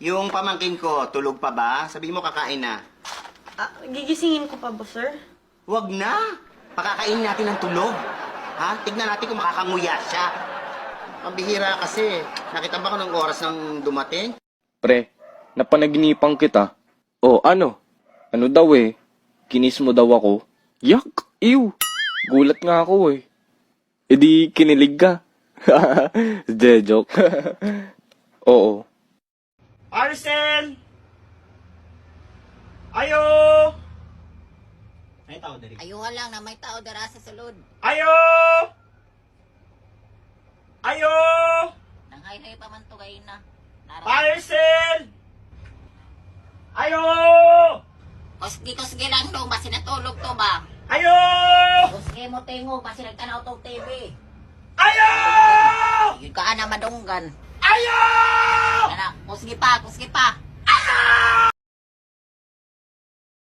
Yung pamangkin ko, tulog pa ba? Sabihin mo kakain na. Gigisingin ko pa ba, sir? Huwag na! Pakakainin natin ng tulog. Ha? Tignan natin kung makakanguya siya. Pambihira kasi. Nakita ba ko ng oras ng dumating? Pre, napanaginipan kita. O, ano? Ano daw eh? Kinis mo daw ako? Yak! Ew! Gulat nga ako eh. E di, kinilig ka. De, joke. Oo. Arcel! Ayo! May tao dari. Ayuha lang na may tao dara sa sulod. Ayo! Ayo! Nanghay-hay pa man to gayon na. Arcel! Ayo! Kusgi lang dong, basi natulog to ba? Ayo! Kusgi mo tingog, basi nagtanaw to TV. Ayo! Yun ka na madunggan. Ayo! Anak, kusgi pa.